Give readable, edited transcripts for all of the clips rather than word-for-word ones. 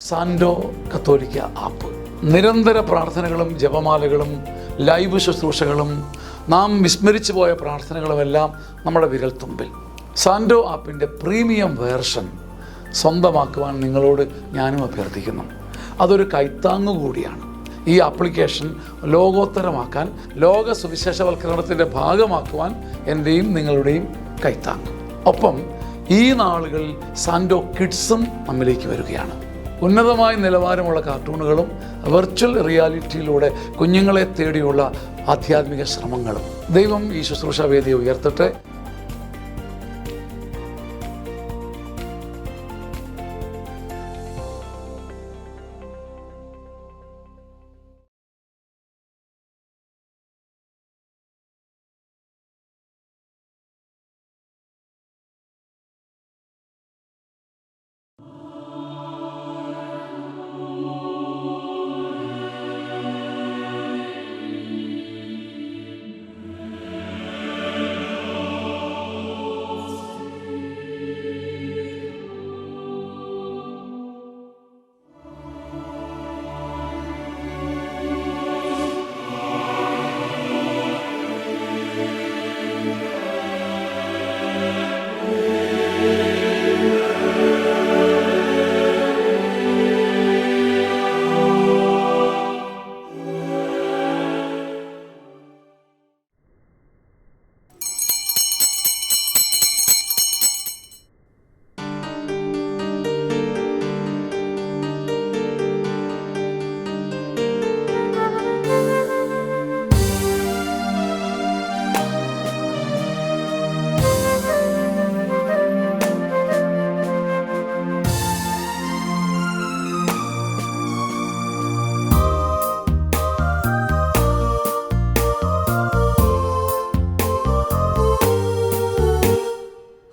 സാൻഡോ കത്തോലിക്ക ആപ്പ് നിരന്തര പ്രാർത്ഥനകളും ജപമാലകളും ലൈവ് ശുശ്രൂഷകളും നാം വിസ്മരിച്ചു പോയ പ്രാർത്ഥനകളുമെല്ലാം നമ്മുടെ വിരൽത്തുമ്പിൽ. സാൻഡോ ആപ്പിൻ്റെ പ്രീമിയം വേർഷൻ സ്വന്തമാക്കുവാൻ നിങ്ങളോട് ഞാനും അഭ്യർത്ഥിക്കുന്നു. അതൊരു കൈത്താങ്ങു കൂടിയാണ്. ഈ ആപ്ലിക്കേഷൻ ലോകോത്തരമാക്കാൻ, ലോക സുവിശേഷവൽക്കരണത്തിൻ്റെ ഭാഗമാക്കുവാൻ എൻ്റെയും നിങ്ങളുടെയും കൈത്താങ്ങ്. ഒപ്പം ഈ നാളുകളിൽ സാൻഡോ കിഡ്സും നമ്മിലേക്ക് വരികയാണ്. ഉന്നതമായ നിലവാരമുള്ള കാർട്ടൂണുകളും വെർച്വൽ റിയാലിറ്റിയിലൂടെ കുഞ്ഞുങ്ങളെ തേടിയുള്ള ആധ്യാത്മിക ശ്രമങ്ങളും. ദൈവം ഈ ശുശ്രൂഷ വേദിയെ ഉയർത്തട്ടെ.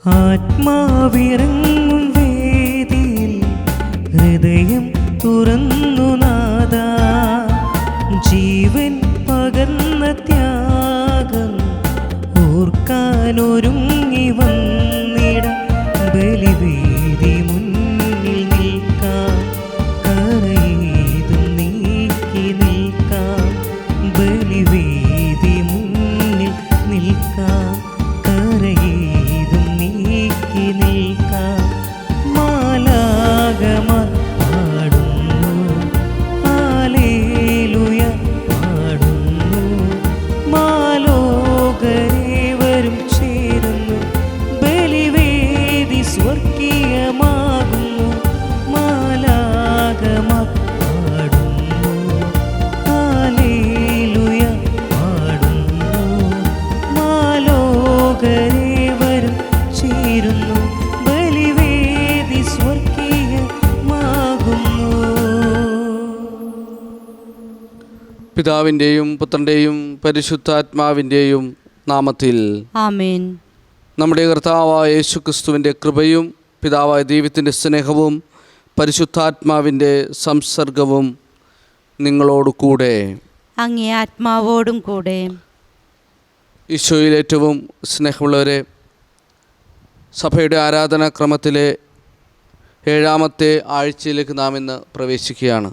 ആത്മാവിറങ്ങും വേദിയിൽ ഹൃദയം തുറന്നു നാദാ, ജീവൻ പകർന്ന ത്യാഗം ഓർക്കാനൊരുങ്ങി വന്നിട. ബലിവേദി മുന്നിൽ നിൽക്കാം, കരയേതും നീക്കി നിൽക്കാം. ബലിവേദി മുന്നിൽ നിൽക്കാം, കരയേതും നീക്കി നിൽക്കാം. മാലാഖമാർ പാടുന്നു ഹല്ലേലൂയ പാടുന്നു. മാലോകരേവരും ചേരുന്നു, ബലിവേദി സ്വർഗീയമാകുന്നു. മാലാഖമാർ പാടുന്നു ഹല്ലേലൂയ പാടുന്നു. മാലോകരേവരും ചേരുന്നു, ബലിവേദി സ്വർഗീയമാകുന്നു. പിതാവിൻ്റെയും പുത്രൻ്റെയും പരിശുദ്ധാത്മാവിൻ്റെയും നാമത്തിൽ ആമേൻ. നമ്മുടെ കർത്താവായ യേശുക്രിസ്തുവിൻ്റെ കൃപയും പിതാവായ ദൈവത്തിൻ്റെ സ്നേഹവും പരിശുദ്ധാത്മാവിൻ്റെ സംസർഗവും നിങ്ങളോട് കൂടെ. അങ്ങേ ആത്മാവോടും കൂടെ. ഈശോയിൽ ഏറ്റവും സ്നേഹമുള്ളവരെ, സഭയുടെ ആരാധനാക്രമത്തിലെ 7ാമത്തെ ആഴ്ചയിലേക്ക് നാം ഇന്ന് പ്രവേശിക്കുകയാണ്.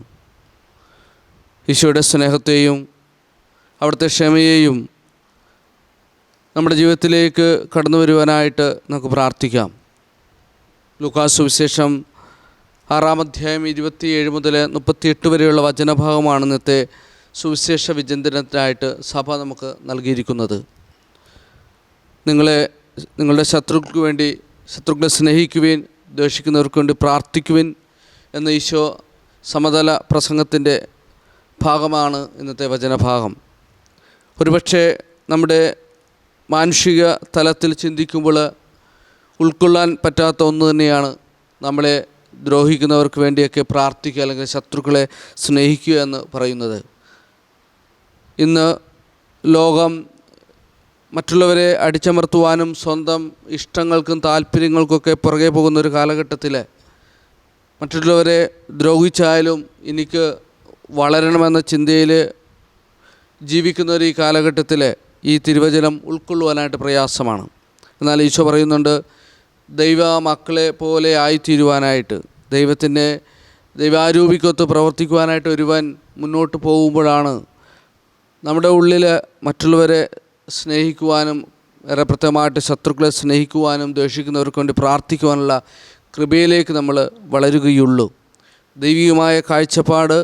ഈശോയുടെ സ്നേഹത്തെയും അവിടുത്തെ ക്ഷമയെയും നമ്മുടെ ജീവിതത്തിലേക്ക് കടന്നു വരുവാനായിട്ട് നമുക്ക് പ്രാർത്ഥിക്കാം. ലൂക്കാസ് സുവിശേഷം 6-ാം അധ്യായം 27 മുതൽ 38 വരെയുള്ള വചനഭാഗമാണ് ഇന്നത്തെ സുവിശേഷ വിചിന്തനത്തിനായിട്ട് സഭ നമുക്ക് നൽകിയിരിക്കുന്നത്. നിങ്ങളുടെ ശത്രുക്കളെ സ്നേഹിക്കുവിൻ, ദ്വേഷിക്കുന്നവർക്ക് വേണ്ടി പ്രാർത്ഥിക്കുവിൻ എന്ന ഈശോ സമതല പ്രസംഗത്തിൻ്റെ ഭാഗമാണ് ഇന്നത്തെ വചനഭാഗം. ഒരുപക്ഷെ നമ്മുടെ മാനുഷിക തലത്തിൽ ചിന്തിക്കുമ്പോൾ ഉൾക്കൊള്ളാൻ പറ്റാത്ത ഒന്ന് തന്നെയാണ് നമ്മളെ ദ്രോഹിക്കുന്നവർക്ക് വേണ്ടിയൊക്കെ പ്രാർത്ഥിക്കുക, അല്ലെങ്കിൽ ശത്രുക്കളെ സ്നേഹിക്കുക എന്ന് പറയുന്നത്. ഇന്ന് ലോകം മറ്റുള്ളവരെ അടിച്ചമർത്തുവാനും സ്വന്തം ഇഷ്ടങ്ങൾക്കും താല്പര്യങ്ങൾക്കൊക്കെ പുറകെ പോകുന്നൊരു കാലഘട്ടത്തിൽ മറ്റുള്ളവരെ ദ്രോഹിച്ചായാലും എനിക്ക് വളരണമെന്ന ചിന്തയിൽ ജീവിക്കുന്നൊരു ഈ കാലഘട്ടത്തിൽ ഈ തിരുവചനം ഉൾക്കൊള്ളുവാനായിട്ട് പ്രയാസമാണ്. എന്നാൽ ഈശോ പറയുന്നുണ്ട്, ദൈവ മക്കളെ പോലെ ആയിത്തീരുവാനായിട്ട്, ദൈവത്തിൻ്റെ ദൈവാരൂപിക്കൊത്ത് പ്രവർത്തിക്കുവാനായിട്ട് ഒരുവൻ മുന്നോട്ട് പോകുമ്പോഴാണ് നമ്മുടെ ഉള്ളിൽ മറ്റുള്ളവരെ സ്നേഹിക്കുവാനും ഏറെ പ്രത്യേകമായിട്ട് ശത്രുക്കളെ സ്നേഹിക്കുവാനും ദ്വേഷിക്കുന്നവർക്ക് വേണ്ടി പ്രാർത്ഥിക്കുവാനുള്ള കൃപയിലേക്ക് നമ്മൾ വളരുകയുള്ളൂ. ദൈവികമായ കാഴ്ചപ്പാട്,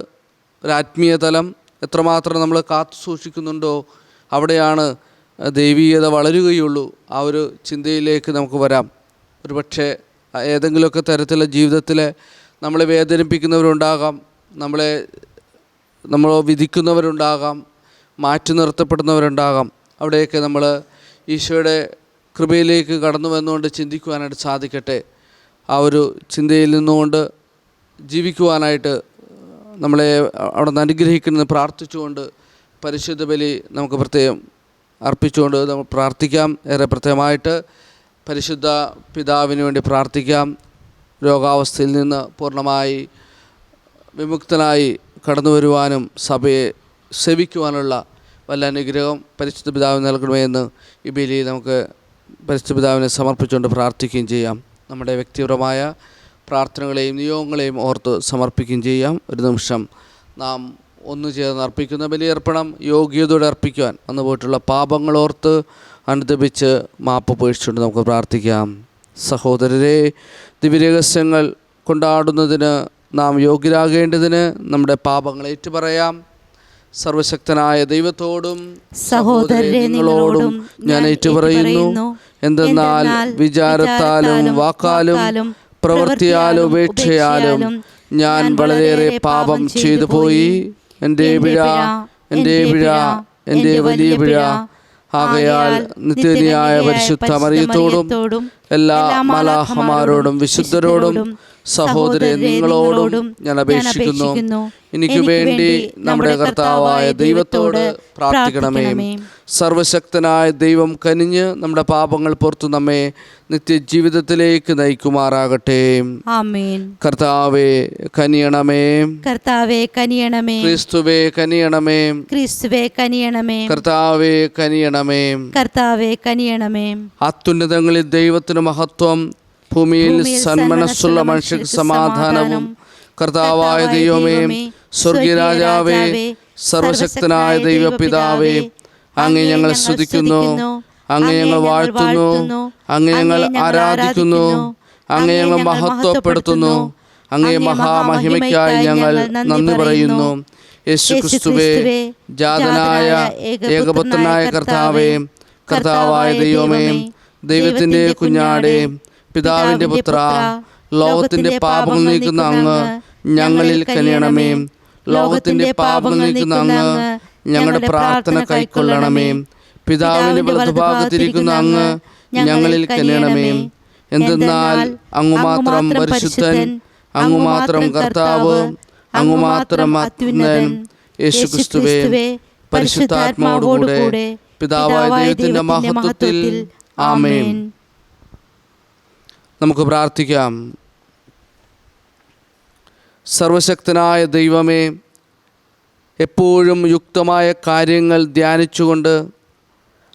ഒരാത്മീയ തലം എത്രമാത്രം നമ്മൾ കാത്തു സൂക്ഷിക്കുന്നുണ്ടോ അവിടെയാണ് ദൈവീയത വളരുകയുള്ളൂ. ആ ഒരു ചിന്തയിലേക്ക് നമുക്ക് വരാം. ഒരു പക്ഷേ ഏതെങ്കിലുമൊക്കെ തരത്തിലുള്ള ജീവിതത്തിൽ നമ്മളെ വേദനിപ്പിക്കുന്നവരുണ്ടാകാം, നമ്മൾ വിധിക്കുന്നവരുണ്ടാകാം, മാറ്റി നിർത്തപ്പെടുന്നവരുണ്ടാകാം. അവിടെയൊക്കെ നമ്മൾ ഈശോയുടെ കൃപയിലേക്ക് കടന്നു വന്നുകൊണ്ട് ചിന്തിക്കുവാനായിട്ട് സാധിക്കട്ടെ. ആ ഒരു ചിന്തയിൽ നിന്നുകൊണ്ട് ജീവിക്കുവാനായിട്ട് നമ്മളെ അവിടെ നിന്ന് അനുഗ്രഹിക്കുന്നത് പ്രാർത്ഥിച്ചുകൊണ്ട് പരിശുദ്ധ ബലി നമുക്ക് പ്രത്യേകം അർപ്പിച്ചുകൊണ്ട് നമ്മൾ പ്രാർത്ഥിക്കാം. ഏറെ പ്രത്യേകമായിട്ട് പരിശുദ്ധ പിതാവിന് വേണ്ടി പ്രാർത്ഥിക്കാം. രോഗാവസ്ഥയിൽ നിന്ന് പൂർണ്ണമായി വിമുക്തനായി കടന്നു വരുവാനും സഭയെ സേവിക്കുവാനുള്ള വല്ല അനുഗ്രഹം പരിശുദ്ധ പിതാവിന് നൽകണമെന്ന് ഈ ബലിയിൽ നമുക്ക് പരിശുദ്ധ പിതാവിനെ സമർപ്പിച്ചുകൊണ്ട് പ്രാർത്ഥിക്കുകയും ചെയ്യാം. നമ്മുടെ വ്യക്തിപരമായ പ്രാർത്ഥനകളെയും നിയോഗങ്ങളെയും ഓർത്ത് സമർപ്പിക്കുകയും ചെയ്യാം. ഒരു നിമിഷം നാം ഒന്നു ചേർന്ന് അർപ്പിക്കുന്ന ബലിയർപ്പണം യോഗ്യതയോടെ അർപ്പിക്കുവാൻ വന്നു പോയിട്ടുള്ള പാപങ്ങളോർത്ത് അനുദപിച്ച് മാപ്പ് പേക്ഷിച്ചുകൊണ്ട് നമുക്ക് പ്രാർത്ഥിക്കാം. സഹോദരരെ, ദിവ്യരഹസ്യങ്ങൾ കൊണ്ടാടുന്നതിന് നാം യോഗ്യരാകേണ്ടതിന് നമ്മുടെ പാപങ്ങളെ ഏറ്റുപറയാം. സർവശക്തനായ ദൈവത്തോടും സഹോദരരെ നിങ്ങളോടും ഞാൻ ഏറ്റുപറയുന്നു. എന്തെന്നാൽ വിചാരത്താലും വാക്കാലും പ്രവൃത്തിയാലും ഉപേക്ഷയാലും ഞാൻ വളരെയേറെ പാപം ചെയ്തു പോയി. എൻ്റെ പിഴ, എൻ്റെ പിഴ, എൻ്റെ വലിയ പിഴ. ആകയാൽ നിത്യനിയായ പരിശുദ്ധ മറിയത്തോടും എല്ലാ മാലാഖമാരോടും വിശുദ്ധരോടും സഹോദരരെ നിങ്ങളോടും ഞാൻ അപേക്ഷിക്കുന്നു, എനിക്ക് വേണ്ടി നമ്മുടെ കർത്താവായ ദൈവത്തോട് പ്രാർത്ഥിക്കണമേ. സർവശക്തനായ ദൈവം കനിഞ്ഞ് നമ്മുടെ പാപങ്ങൾ പുറത്തു നമ്മെ നിത്യജീവിതത്തിലേക്ക് നയിക്കുമാറാകട്ടെ. ആമേൻ. കർത്താവേ കനിയണമേ, കർത്താവേ കനിയണമേ, ക്രിസ്തുവേ കനിയണമേ, ക്രിസ്തുവേ കനിയണമേ, കർത്താവേ കനിയണമേ, കർത്താവേ കനിയണമേ. അത്യുന്നതങ്ങളിൽ ദൈവത്തിന് മഹത്വം, ഭൂമിയിൽ സന്മനസ്സുള്ള മനുഷ്യർക്ക് സമാധാനവും. കർത്താവായ ദൈവമേ, സ്വർഗീയരാജാവേ, സർവശക്തനായ ദൈവപിതാവേ, അങ്ങേ ഞങ്ങൾ സ്തുതിക്കുന്നു, അങ്ങേ ഞങ്ങൾ വാഴ്ത്തുന്നു, അങ്ങേ ഞങ്ങൾ ആരാധിക്കുന്നു, അങ്ങേ ഞങ്ങൾ മഹത്വപ്പെടുത്തുന്നു. അങ്ങേ മഹാമഹിമയ്ക്കായി ഞങ്ങൾ നന്ദി പറയുന്നു. യേശുക്രിസ്തുവേ, ജാതനായ ഏകപുത്രനായ കർത്താവേ, കർത്താവായ ദൈവമേ, ദൈവത്തിൻ്റെ കുഞ്ഞാടേ, പിതാവിൻ്റെ പുത്ര, ലോകത്തിൻ്റെ പാപങ്ങൾ നീക്കുന്ന അങ്ങ് ഞങ്ങളിൽ കനിയണമേ. ലോകത്തിൻ്റെ പാപങ്ങൾ നീക്കുന്ന അങ്ങ് ഞങ്ങളുടെ പ്രാർത്ഥന കൈക്കൊള്ളണമേ. പിതാവിൻ്റെ വലതുഭാഗത്തിരിക്കുന്ന അങ്ങ് ഞങ്ങളിൽ കനിയണമേ. എന്തെന്നാൽ അങ്ങ് മാത്രം പരിശുദ്ധൻ, അങ്ങ് മാത്രം കർത്താവ്, അങ്ങ് മാത്രം അത്യുന്നതൻ. യേശുക്രിസ്തുവേ, പരിശുദ്ധാത്മാവോടുകൂടെ പിതാവായ ദൈവത്തിൻ്റെ മഹത്വത്തിൽ. ആമേൻ. നമുക്ക് പ്രാർത്ഥിക്കാം. സർവശക്തനായ ദൈവമേ, എപ്പോഴും യുക്തമായ കാര്യങ്ങൾ ധ്യാനിച്ചുകൊണ്ട്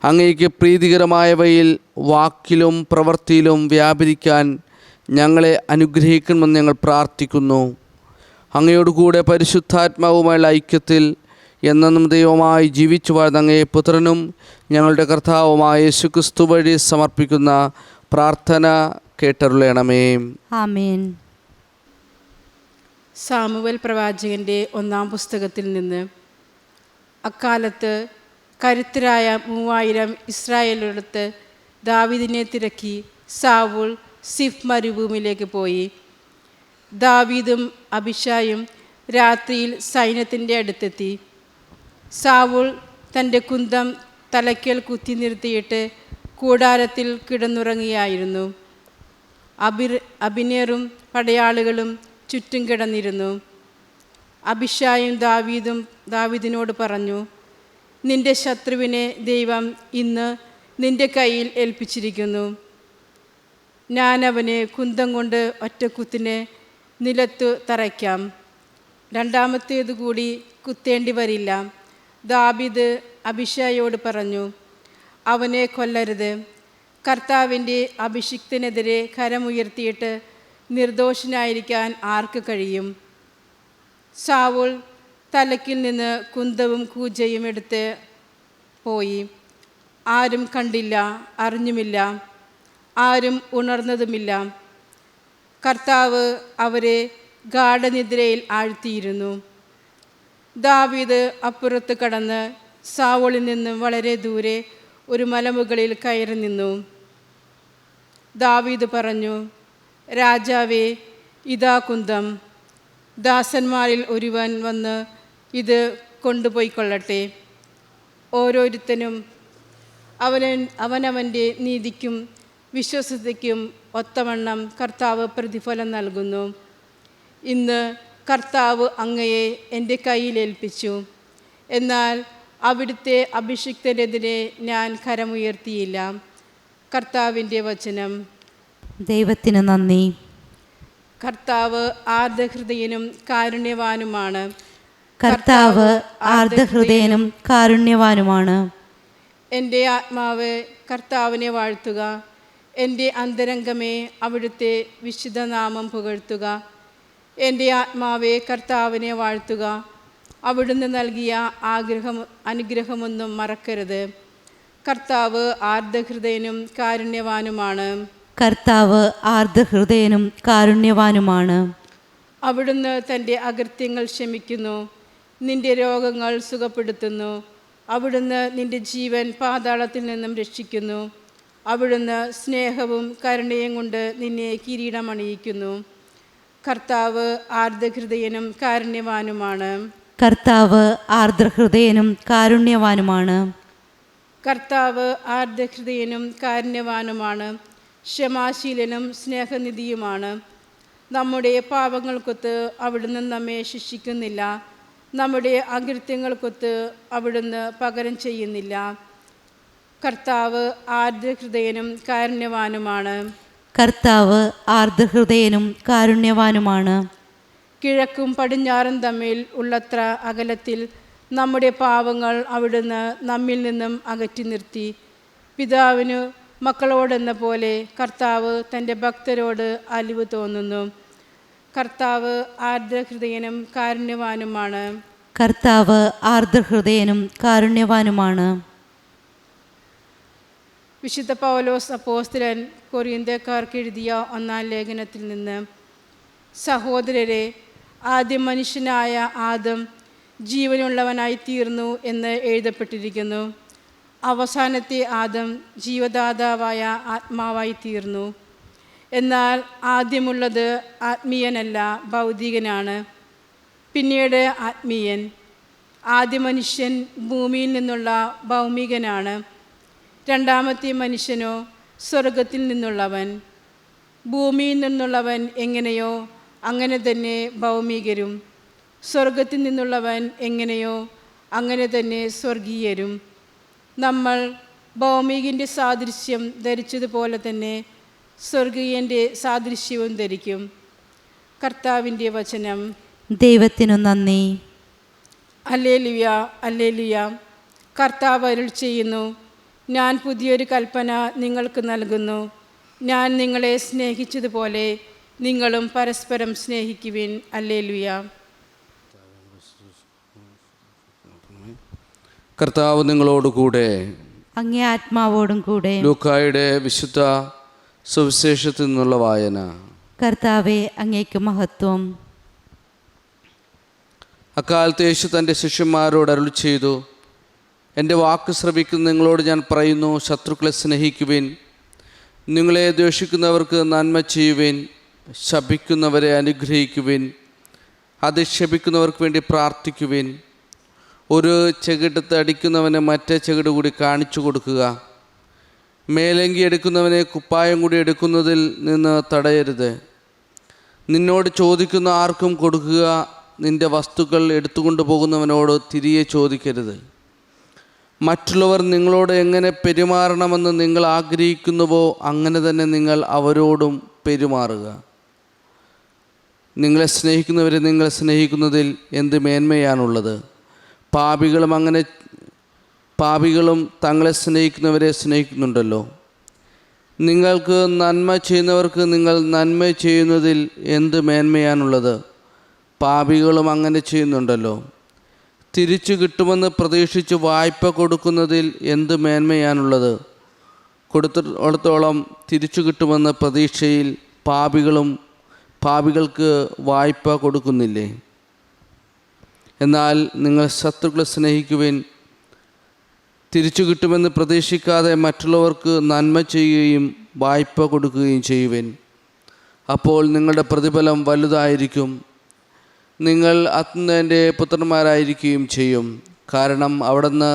അങ്ങേക്ക് പ്രീതികരമായവയിൽ വാക്കിലും പ്രവൃത്തിയിലും വ്യാപരിക്കാൻ ഞങ്ങളെ അനുഗ്രഹിക്കണമെന്ന് ഞങ്ങൾ പ്രാർത്ഥിക്കുന്നു. അങ്ങയോടുകൂടെ പരിശുദ്ധാത്മാവുമായുള്ള ഐക്യത്തിൽ എന്നും ദൈവമായി ജീവിച്ചു വാഴുന്ന അങ്ങേ പുത്രനും ഞങ്ങളുടെ കർത്താവുമായ യേശുക്രിസ്തു വഴി സമർപ്പിക്കുന്ന പ്രാർത്ഥന കേട്ടരുളണമേ. ആമേൻ. സാമുവേൽ പ്രവാചകൻ്റെ 1-ാം പുസ്തകത്തിൽ നിന്ന്. അക്കാലത്ത് കരുത്തരായ 3000 ഇസ്രായേലിനടുത്ത് ദാവീദിനെ തിരക്കി സാവൂൾ സിഫ് മരുഭൂമിയിലേക്ക് പോയി. ദാവീദും അബിശായും രാത്രിയിൽ സൈന്യത്തിൻ്റെ അടുത്തെത്തി. സാവൂൾ തൻ്റെ കുന്തം തലയ്ക്കൽ കുത്തി നിർത്തിയിട്ട് കൂടാരത്തിൽ കിടന്നുറങ്ങിയായിരുന്നു. അബിനേറും പടയാളികളും ചുറ്റും കിടന്നിരുന്നു. അബിശായും ദാവീദിനോട് പറഞ്ഞു, നിന്റെ ശത്രുവിനെ ദൈവം ഇന്ന് നിന്റെ കയ്യിൽ ഏൽപ്പിച്ചിരിക്കുന്നു. ഞാൻ അവനെ കുന്തം കൊണ്ട് ഒറ്റക്കുത്തിന് നിലത്തു തറയ്ക്കാം, രണ്ടാമത്തേതു കൂടി കുത്തേണ്ടി വരില്ല. ദാവീദ് അബിശായോട് പറഞ്ഞു, അവനെ കൊല്ലരുത്. കർത്താവിൻ്റെ അഭിഷിക്തനെതിരെ കരമുയർത്തിയിട്ട് നിർദോഷനായിരിക്കാൻ ആർക്ക് കഴിയും? സാവുൾ തലക്കിൽ നിന്ന് കുന്തവും കൂജയും എടുത്ത് പോയി. ആരും കണ്ടില്ല, അറിഞ്ഞുമില്ല, ആരും ഉണർന്നതുമില്ല. കർത്താവ് അവരെ ഗാഢനിദ്രയിൽ ആഴ്ത്തിയിരുന്നു. ദാവീദ് അപ്പുറത്ത് കടന്ന് സാവൂളിൽ നിന്നും വളരെ ദൂരെ ഒരു മലമുകളിൽ കയറി നിന്നു. ദാവീദ് പറഞ്ഞു, രാജാവേ, ഇതാ കുന്തം. ദാസന്മാരിൽ ഒരുവൻ വന്ന് ഇത് കൊണ്ടുപോയിക്കൊള്ളട്ടെ. ഓരോരുത്തനും അവനവൻ്റെ നീതിക്കും വിശ്വസ്തയ്ക്കും ഒത്തവണ്ണം കർത്താവ് പ്രതിഫലം നൽകുന്നു. ഇന്ന് കർത്താവ് അങ്ങയെ എൻ്റെ കയ്യിലേൽപ്പിച്ചു. എന്നാൽ അവിടുത്തെ അഭിഷിക്തനെതിരെ ഞാൻ കരമുയർത്തിയില്ല. കർത്താവിൻ്റെ വചനം. ദൈവത്തിന് നന്ദി. കർത്താവ് ആർദ്രഹൃദയനും കാരുണ്യവാനുമാണ്. കർത്താവ് ആർദ്രഹൃദയനും കാരുണ്യവാനുമാണ്. എൻ്റെ ആത്മാവ് കർത്താവിനെ വാഴ്ത്തുക. എൻ്റെ അന്തരംഗമേ അവിടുത്തെ വിശുദ്ധനാമം പുകഴ്ത്തുക. എൻ്റെ ആത്മാവെ കർത്താവിനെ വാഴ്ത്തുക. അവിടുന്ന് നൽകിയ അനുഗ്രഹമൊന്നും മറക്കരുത്. കർത്താവ് ആർദ്രഹൃദയനും കാരുണ്യവാനുമാണ്. കർത്താവ് ആർദ്രഹൃദയനും കാരുണ്യവാനുമാണ്. അവിടുന്ന് തൻ്റെ അകൃത്യങ്ങൾ ക്ഷമിക്കുന്നു, നിന്റെ രോഗങ്ങൾ സുഖപ്പെടുത്തുന്നു. അവിടുന്ന് നിന്റെ ജീവൻ പാതാളത്തിൽ നിന്നും രക്ഷിക്കുന്നു. അവിടുന്ന് സ്നേഹവും കരുണയും കൊണ്ട് നിന്നെ കിരീടമണിയിക്കുന്നു. കർത്താവ് ആർദ്രഹൃദയനും കാരുണ്യവാനുമാണ്. കർത്താവ് ആർദ്രഹൃദയനും കാരുണ്യവാനുമാണ്. കർത്താവ് ആർദ്രഹൃദയനും കാരുണ്യവാനുമാണ്. ക്ഷമാശീലനും സ്നേഹനിധിയുമാണ്. നമ്മുടെ പാപങ്ങൾക്കൊത്ത് അവിടുന്ന് നമ്മെ ശിക്ഷിക്കുന്നില്ല. നമ്മുടെ അകൃത്യങ്ങൾക്കൊത്ത് അവിടുന്ന് പകരം ചെയ്യുന്നില്ല. കർത്താവ് ആർദ്രഹൃദയനും കാരുണ്യവാനുമാണ്. കർത്താവ് ആർദ്രഹൃദയനും കാരുണ്യവാനുമാണ്. കിഴക്കും പടിഞ്ഞാറും തമ്മിൽ ഉള്ളത്ര അകലത്തിൽ നമ്മുടെ പാവങ്ങൾ അവിടുന്ന് നമ്മിൽ നിന്നും അകറ്റി നിർത്തി. പിതാവിന് മക്കളോടെന്ന പോലെ കർത്താവ് തൻ്റെ ഭക്തരോട് അലിവ് തോന്നുന്നു. കർത്താവ് ആർദ്രഹൃദയനും കാരുണ്യവാനുമാണ്. കർത്താവ് ആർദ്രഹൃദയനും കാരുണ്യവാനുമാണ്. വിശുദ്ധ പൗലോസ് അപ്പോസ്തലൻ കൊരിന്ത്യക്കാർക്ക് എഴുതിയ 1-ാം ലേഖനത്തിൽ നിന്ന്, സഹോദരരെ, ആദ്യ മനുഷ്യനായ ആദം ജീവനുള്ളവനായി തീർന്നു എന്ന് എഴുതപ്പെട്ടിരിക്കുന്നു. അവസാനത്തെ ആദം ജീവദാതാവായ ആത്മാവായി തീർന്നു. എന്നാൽ ആദ്യമുള്ളത് ആത്മീയനല്ല, ഭൗതികനാണ്. പിന്നീട് ആത്മീയൻ. ആദ്യ മനുഷ്യൻ ഭൂമിയിൽ നിന്നുള്ള ഭൗമികനാണ്. രണ്ടാമത്തെ മനുഷ്യനോ സ്വർഗത്തിൽ നിന്നുള്ളവൻ. ഭൂമിയിൽ നിന്നുള്ളവൻ എങ്ങനെയോ അങ്ങനെ തന്നെ ഭൗമികരും, സ്വർഗത്തിൽ നിന്നുള്ളവൻ എങ്ങനെയോ അങ്ങനെ തന്നെ സ്വർഗീയരും. നമ്മൾ ഭൗമികൻ്റെ സാദൃശ്യം ധരിച്ചതുപോലെ തന്നെ സ്വർഗീയൻ്റെ സാദൃശ്യവും ധരിക്കും. കർത്താവിൻ്റെ വചനം. ദൈവത്തിനു നന്ദി. Hallelujah, hallelujah. കർത്താവ് അരുൾ ചെയ്യുന്നു, ഞാൻ പുതിയൊരു കൽപ്പന നിങ്ങൾക്ക് നൽകുന്നു. ഞാൻ നിങ്ങളെ സ്നേഹിച്ചതുപോലെ നിങ്ങളും പരസ്പരം സ്നേഹിക്കുവിൻ. ഹല്ലേലൂയ. കർത്താവ് നിങ്ങളോടുകൂടെ. അങ്ങേ ആത്മാവോടും കൂടെ. ലൂക്കായുടെ വിശുദ്ധ സുവിശേഷത്തിൽ നിന്നുള്ള വായന. കർത്താവെ, അങ്ങേക്ക് മഹത്വം. അക്കാലത്ത് യേശു തൻ്റെ ശിഷ്യന്മാരോട് അരുൾ ചെയ്തു, എൻ്റെ വാക്ക് ശ്രവിക്കുന്ന നിങ്ങളോട് ഞാൻ പറയുന്നു, ശത്രുക്കളെ സ്നേഹിക്കുവിൻ, നിങ്ങളെ ദ്വേഷിക്കുന്നവർക്ക് നന്മ ചെയ്യുവിൻ, ശപിക്കുന്നവരെ അനുഗ്രഹിക്കുവിൻ, അധിക്ഷേപിക്കുന്നവർക്ക് വേണ്ടി പ്രാർത്ഥിക്കുവിൻ. ഒരു ചെകിടത്ത് അടിക്കുന്നവന് മറ്റേ ചെകിട് കൂടി കാണിച്ചു കൊടുക്കുക. മേലങ്കി എടുക്കുന്നവനെ കുപ്പായം കൂടി എടുക്കുന്നതിൽ നിന്ന് തടയരുത്. നിന്നോട് ചോദിക്കുന്ന ആർക്കും കൊടുക്കുക. നിൻ്റെ വസ്തുക്കൾ എടുത്തുകൊണ്ട് പോകുന്നവനോട് തിരികെ ചോദിക്കരുത്. മറ്റുള്ളവർ നിങ്ങളോട് എങ്ങനെ പെരുമാറണമെന്ന് നിങ്ങൾ ആഗ്രഹിക്കുന്നുവോ അങ്ങനെ തന്നെ നിങ്ങൾ അവരോടും പെരുമാറുക. നിങ്ങളെ സ്നേഹിക്കുന്നവരെ നിങ്ങൾ സ്നേഹിക്കുന്നതിൽ എന്ത് മേന്മയാണുള്ളത്? പാപികളും തങ്ങളെ സ്നേഹിക്കുന്നവരെ സ്നേഹിക്കുന്നുണ്ടല്ലോ. നിങ്ങൾക്ക് നന്മ ചെയ്യുന്നവർക്ക് നിങ്ങൾ നന്മ ചെയ്യുന്നതിൽ എന്ത് മേന്മയാണുള്ളത്? പാപികളും അങ്ങനെ ചെയ്യുന്നുണ്ടല്ലോ. തിരിച്ചു കിട്ടുമെന്ന് പ്രതീക്ഷിച്ച് വായ്പ കൊടുക്കുന്നതിൽ എന്ത് മേന്മയാണുള്ളത്? കൊടുത്തോളം തിരിച്ചു കിട്ടുമെന്ന പ്രതീക്ഷയിൽ പാപികൾക്ക് വായ്പ കൊടുക്കുന്നില്ലേ? എന്നാൽ നിങ്ങൾ ശത്രുക്കളെ സ്നേഹിക്കുവിൻ, തിരിച്ചു കിട്ടുമെന്ന് പ്രതീക്ഷിക്കാതെ മറ്റുള്ളവർക്ക് നന്മ ചെയ്യുകയും വായ്പ കൊടുക്കുകയും ചെയ്യുവിൻ. അപ്പോൾ നിങ്ങളുടെ പ്രതിഫലം വലുതായിരിക്കും. നിങ്ങൾ അത്യുന്നതൻ്റെ പുത്രന്മാരായിരിക്കുകയും ചെയ്യും. കാരണം അവിടുന്ന്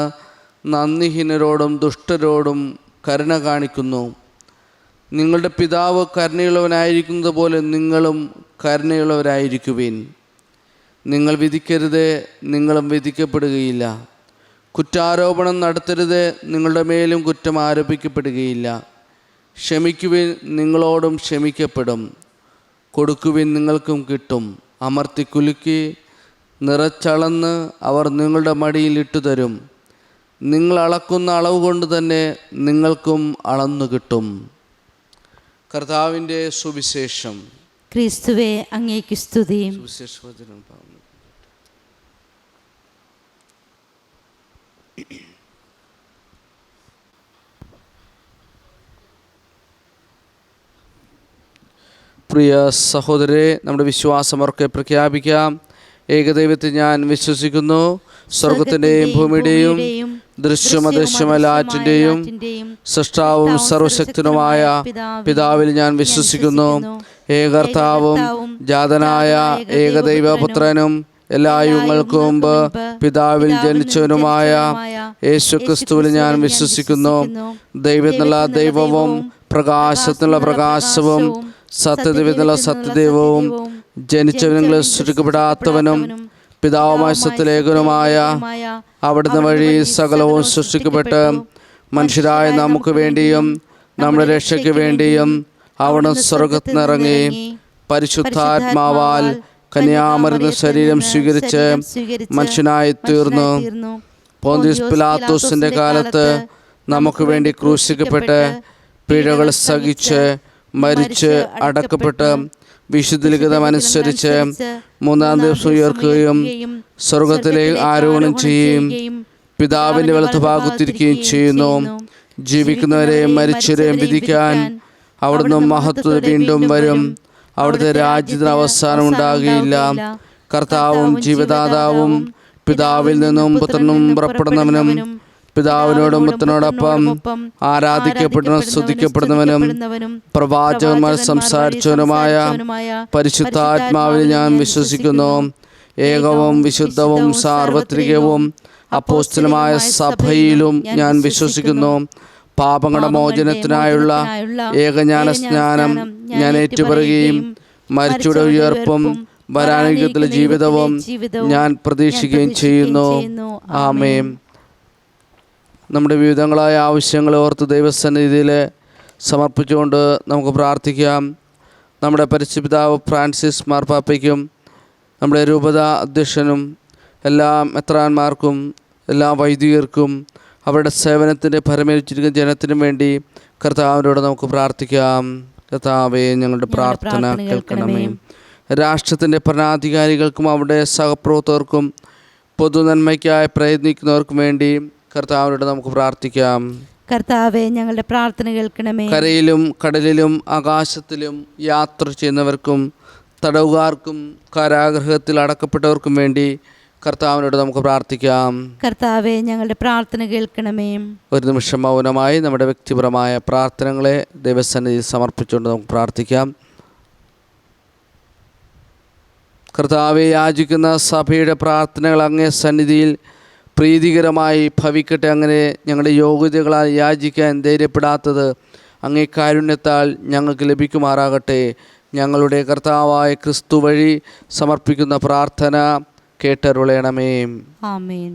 നന്ദിഹീനരോടും ദുഷ്ടരോടും കരുണ കാണിക്കുന്നു. നിങ്ങളുടെ പിതാവ് കരുണയുള്ളവനായിരിക്കുന്നത് പോലെ നിങ്ങളും കരുണയുള്ളവരായിരിക്കുവിൻ. നിങ്ങൾ വിധിക്കരുത്, നിങ്ങളും വിധിക്കപ്പെടുകയില്ല. കുറ്റാരോപണം നടത്തരുത്, നിങ്ങളുടെ മേലും കുറ്റം ആരോപിക്കപ്പെടുകയില്ല. ക്ഷമിക്കുവിൻ, നിങ്ങളോടും ക്ഷമിക്കപ്പെടും. കൊടുക്കുവിൻ, നിങ്ങൾക്കും കിട്ടും. അമർത്തി കുലുക്കി നിറച്ചളന്ന് അവർ നിങ്ങളുടെ മടിയിൽ ഇട്ടുതരും. നിങ്ങൾ അളക്കുന്ന അളവ് കൊണ്ട് തന്നെ നിങ്ങൾക്കും അളന്നു കിട്ടും. കർത്താവിൻ്റെ സുവിശേഷം. ക്രിസ്തുവേ, അങ്ങേക്ക് സ്തുതി. സുവിശേഷവചനം. പ്രിയ സഹോദരരെ, നമ്മുടെ വിശ്വാസമൊക്കെ പ്രഖ്യാപിക്കാം. ഏകദൈവത്തിൽ ഞാൻ വിശ്വസിക്കുന്നു. സ്വർഗത്തിൻ്റെയും ഭൂമിയുടെയും ദൃശ്യമദൃശ്യമല്ലാറ്റിൻ്റെയും സൃഷ്ടാവും സർവശക്തനുമായ പിതാവിൽ ഞാൻ വിശ്വസിക്കുന്നു. ഏകർത്താവും ജാതനായ ഏകദൈവപുത്രനും എല്ലാ യുഗങ്ങൾക്കും മുമ്പ് പിതാവിൽ ജനിച്ചവനുമായ യേശുക്രിസ്തുവിൽ ഞാൻ വിശ്വസിക്കുന്നു. ദൈവത്തിനുള്ള ദൈവവും പ്രകാശത്തിനുള്ള പ്രകാശവും സത്യദൈവത്തിനുള്ള സത്യദൈവവും ജനിച്ചവനും സൃഷ്ടിക്കപ്പെടാത്തവനും പിതാവുമായ സത്യലേഖനുമായ അവിടുന്ന് വഴി സകലവും സൃഷ്ടിക്കപ്പെട്ട് മനുഷ്യരായ നമുക്ക് വേണ്ടിയും നമ്മുടെ രക്ഷയ്ക്ക് വേണ്ടിയും അവിടുന്ന് സ്വർഗ്ഗത്തിൽ നിന്നിറങ്ങി പരിശുദ്ധാത്മാവാൽ കന്യാമറിയ ശരീരം സ്വീകരിച്ച് മനുഷ്യനായി തീർന്നു. പോന്തിയസ് പിലാത്തോസിന്റെ കാലത്ത് നമുക്ക് വേണ്ടി ക്രൂശിക്കപ്പെട്ട് പീഡകൾ സഹിച്ച് മരിച്ച് അടക്കപ്പെട്ട് വിശുദ്ധ ലിഖിതമനുസരിച്ച് മൂന്നാം ദിവസം ഉയർക്കുകയും സ്വർഗത്തിലേക്ക് ആരോഹണം ചെയ്യുകയും പിതാവിന്റെ വലത്തുഭാഗത്തിരിക്കുകയും ചെയ്യുന്നു. ജീവിക്കുന്നവരെയും മരിച്ചവരെയും വിധിക്കാൻ അവിടുന്ന് മഹത്വം വീണ്ടും വരും. അവിടുത്തെ രാജ്യത്തിന് അവസാനം ഉണ്ടാകുകയില്ല. കർത്താവും ജീവദാതാവും പിതാവിൽ നിന്നും പുത്രനും പുറപ്പെടുന്നവനും പിതാവിനോടും പുത്രനോടൊപ്പം ആരാധിക്കപ്പെടുന്ന സ്തുതിക്കപ്പെടുന്നവനും പ്രവാചകന്മാർ സംസാരിച്ചവനുമായ പരിശുദ്ധാത്മാവിൽ ഞാൻ വിശ്വസിക്കുന്നു. ഏകവും വിശുദ്ധവും സാർവത്രികവും അപ്പോസ്തലമായ സഭയിലും ഞാൻ വിശ്വസിക്കുന്നു. പാപങ്ങളുടെ മോചനത്തിനായുള്ള ഏകജ്ഞാന സ്നാനം ഞാൻ ഏറ്റുപറയുകയും മരിച്ചവരുടെ ഉയർപ്പും വരാനുഗത്തിലെ ജീവിതവും ഞാൻ പ്രതീക്ഷിക്കുകയും ചെയ്യുന്നു. ആമേൻ. നമ്മുടെ വിവിധങ്ങളായ ആവശ്യങ്ങളെ ഓർത്ത് ദൈവസന്നിധിയിൽ സമർപ്പിച്ചുകൊണ്ട് നമുക്ക് പ്രാർത്ഥിക്കാം. നമ്മുടെ പരിശുദ്ധപിതാവ് ഫ്രാൻസിസ് മാർപ്പാപ്പയ്ക്കും നമ്മുടെ രൂപത അധ്യക്ഷനും എല്ലാ മെത്രാന്മാർക്കും എല്ലാ വൈദികർക്കും അവരുടെ സേവനത്തിൻ്റെ ഫലമേൽച്ചിരിക്കുന്ന ജനത്തിനും വേണ്ടി കർത്താവിനോട് നമുക്ക് പ്രാർത്ഥിക്കാം. കർത്താവേ, ഞങ്ങളുടെ പ്രാർത്ഥന കേൾക്കണമേ. രാഷ്ട്രത്തിൻ്റെ ഭരണാധികാരികൾക്കും അവരുടെ സഹപ്രവർത്തകർക്കും പൊതുനന്മയ്ക്കായി പ്രയത്നിക്കുന്നവർക്കും വേണ്ടി കർത്താവിനോട് നമുക്ക് പ്രാർത്ഥിക്കാം. കർത്താവേ, ഞങ്ങളുടെ പ്രാർത്ഥന കേൾക്കണമേ. കരയിലും കടലിലും ആകാശത്തിലും യാത്ര ചെയ്യുന്നവർക്കും തടവുകാർക്കും കാരാഗൃഹത്തിൽ അടക്കപ്പെട്ടവർക്കും വേണ്ടി കർത്താവിനോട് നമുക്ക് പ്രാർത്ഥിക്കാം. കർത്താവേ, ഞങ്ങളുടെ പ്രാർത്ഥന കേൾക്കണമേ. ഒരു നിമിഷം മൗനമായി നമ്മുടെ വ്യക്തിപരമായ പ്രാർത്ഥനകളെ ദൈവസന്നിധിയിൽ സമർപ്പിച്ചുകൊണ്ട് നമുക്ക് പ്രാർത്ഥിക്കാം. കർത്താവെ, യാചിക്കുന്ന സഭയുടെ പ്രാർത്ഥനകൾ അങ്ങേ സന്നിധിയിൽ പ്രീതികരമായി ഭവിക്കട്ടെ. അങ്ങനെ ഞങ്ങളുടെ യോഗ്യതകളാൽ യാചിക്കാൻ ധൈര്യപ്പെടാത്തത് അങ്ങേ കാരുണ്യത്താൽ ഞങ്ങൾക്ക് ലഭിക്കുമാറാകട്ടെ. ഞങ്ങളുടെ കർത്താവായ ക്രിസ്തു വഴി സമർപ്പിക്കുന്ന പ്രാർത്ഥന കേട്ടരുളയണമേ. ആമേൻ.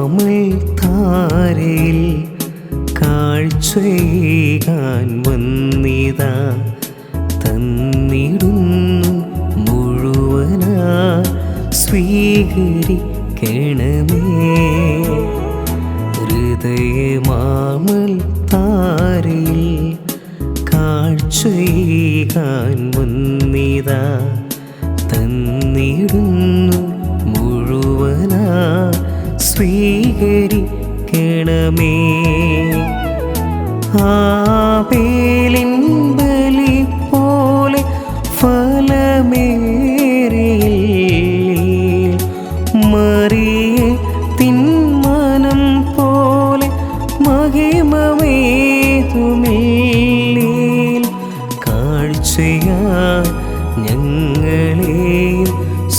മാമൽ താരയിൽ കാഴ്ചയേകാൻ വന്നിതാ തന്നിടുന്നു മുഴുവനാ സ്വീകരിക്കണമേ. ഹൃദയമാമൽ താരയിൽ കാഴ്ചയേകാൻ വന്നിതാ തന്നിടുന്നു മുഴുവനാ സ്വീകരിക്കണമേ. ആബേലിൻ ബലി പോലെ ഫലമേറിയിൽ മറിയെ തിന്മനം പോലെ മഹിമമേതുമില്ലിൽ കാഴ്ചയാ ഞങ്ങളെയും